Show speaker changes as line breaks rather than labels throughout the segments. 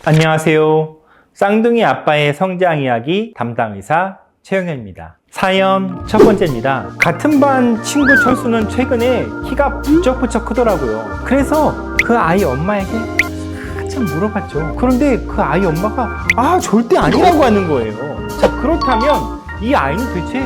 안녕하세요. 쌍둥이 아빠의 성장 이야기 담당 의사 최영현입니다. 사연 첫 번째입니다. 같은 반 친구 철수는 최근에 키가 부쩍부쩍 크더라고요. 그래서 그 아이 엄마에게 한참 물어봤죠. 그런데 그 아이 엄마가 절대 아니라고 하는 거예요. 자, 그렇다면 이 아이는 도대체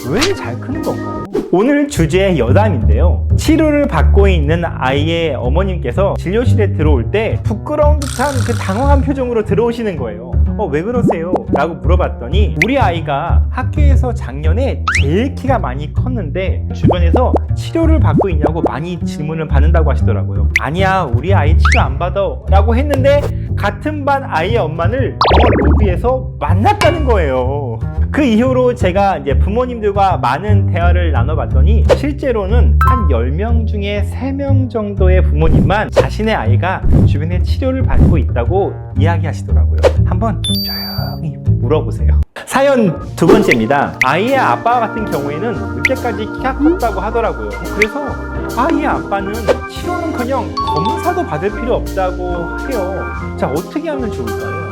왜 잘 크는 건가요? 오늘 주제 여담인데요. 치료를 받고 있는 아이의 어머님께서 진료실에 들어올 때 부끄러운 듯한 그 당황한 표정으로 들어오시는 거예요. 왜 그러세요? 라고 물어봤더니 우리 아이가 학교에서 작년에 제일 키가 많이 컸는데 주변에서 치료를 받고 있냐고 많이 질문을 받는다고 하시더라고요. 아니야, 우리 아이 치료 안 받아 라고 했는데 같은 반 아이의 엄마를 병원 로비에서 만났다는 거예요. 그 이후로 제가 이제 부모님들과 많은 대화를 나눠봤더니 실제로는 한 10명 중에 3명 정도의 부모님만 자신의 아이가 주변에 치료를 받고 있다고 이야기하시더라고요. 한번 조용히 물어보세요. 사연 두 번째입니다. 아이의 아빠 같은 경우에는 늦게까지 키가 컸다고 하더라고요. 그래서 아이의 아빠는 치료는커녕 검사도 받을 필요 없다고 해요. 자, 어떻게 하면 좋을까요?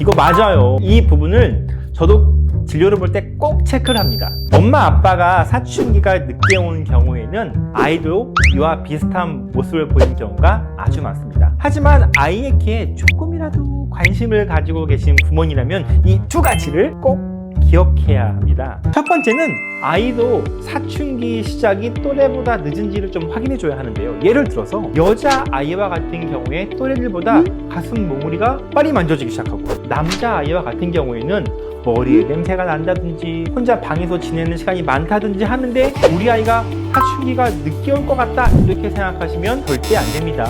이거 맞아요. 이 부분을 저도 진료를 볼 때 꼭 체크를 합니다. 엄마 아빠가 사춘기가 늦게 오는 경우에는 아이도 이와 비슷한 모습을 보이는 경우가 아주 많습니다. 하지만 아이의 키에 조금이라도 관심을 가지고 계신 부모님이라면 이 두 가지를 꼭 기억해야 합니다. 첫 번째는 아이도 사춘기 시작이 또래보다 늦은지를 좀 확인해 줘야 하는데요. 예를 들어서 여자 아이와 같은 경우에 또래들보다 가슴 몽우리가 빨리 만져지기 시작하고, 남자 아이와 같은 경우에는 머리에 냄새가 난다든지 혼자 방에서 지내는 시간이 많다든지 하는데 우리 아이가 사춘기가 늦게 올 것 같다 이렇게 생각하시면 절대 안 됩니다.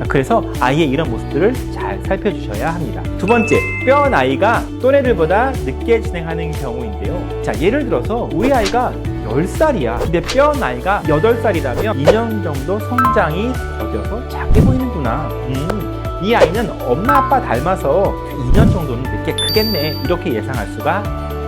그래서 아이의 이런 모습들을 잘 살펴주셔야 합니다. 두 번째, 뼈 나이가 또래들보다 늦게 진행하는 경우인데요. 자, 예를 들어서 우리 아이가 10살이야. 근데 뼈 나이가 8살이라면 2년 정도 성장이 더뎌서 작게 보이는구나. 이 아이는 엄마 아빠 닮아서 2년 정도는 늦게 크겠네, 이렇게 예상할 수가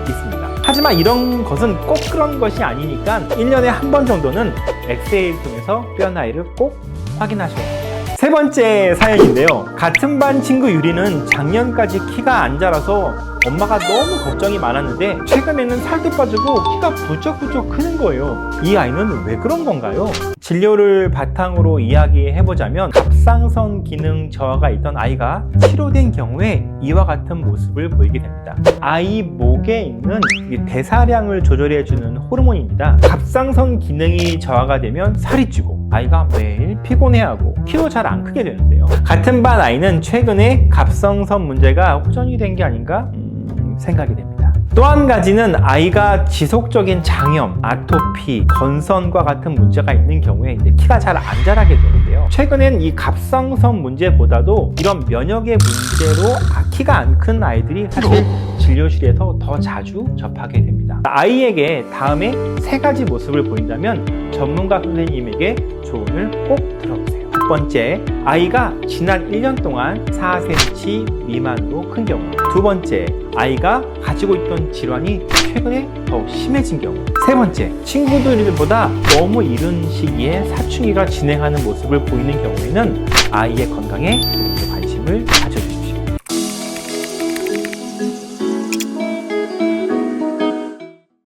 있습니다. 하지만 이런 것은 꼭 그런 것이 아니니까 1년에 한 번 정도는 엑스레이를 통해서 뼈 나이를 꼭 확인하셔야 합니다. 세 번째 사연인데요. 같은 반 친구 유리는 작년까지 키가 안 자라서 엄마가 너무 걱정이 많았는데 최근에는 살도 빠지고 키가 부쩍부쩍 크는 거예요. 이 아이는 왜 그런 건가요? 진료를 바탕으로 이야기해보자면 갑상선 기능 저하가 있던 아이가 치료된 경우에 이와 같은 모습을 보이게 됩니다. 아이 목에 있는 대사량을 조절해주는 호르몬입니다. 갑상선 기능이 저하가 되면 살이 찌고 아이가 매일 피곤해하고 키도 잘 안 크게 되는데요. 같은 반 아이는 최근에 갑상선 문제가 호전이 된 게 아닌가 생각이 됩니다. 또 한 가지는 아이가 지속적인 장염, 아토피, 건선과 같은 문제가 있는 경우에 이제 키가 잘 안 자라게 되는데요. 최근엔 이 갑상선 문제보다도 이런 면역의 문제로 키가 안 큰 아이들이 사실 진료실에서 더 자주 접하게 됩니다. 아이에게 다음에 3가지 모습을 보인다면 전문가 선생님에게 조언을 꼭 들어보세요. 첫 번째, 아이가 지난 1년 동안 4cm 미만으로 큰 경우. 두 번째, 아이가 가지고 있던 질환이 최근에 더 심해진 경우. 세 번째, 친구들보다 너무 이른 시기에 사춘기가 진행하는 모습을 보이는 경우에는 아이의 건강에 좀 더 관심을 가져주세요.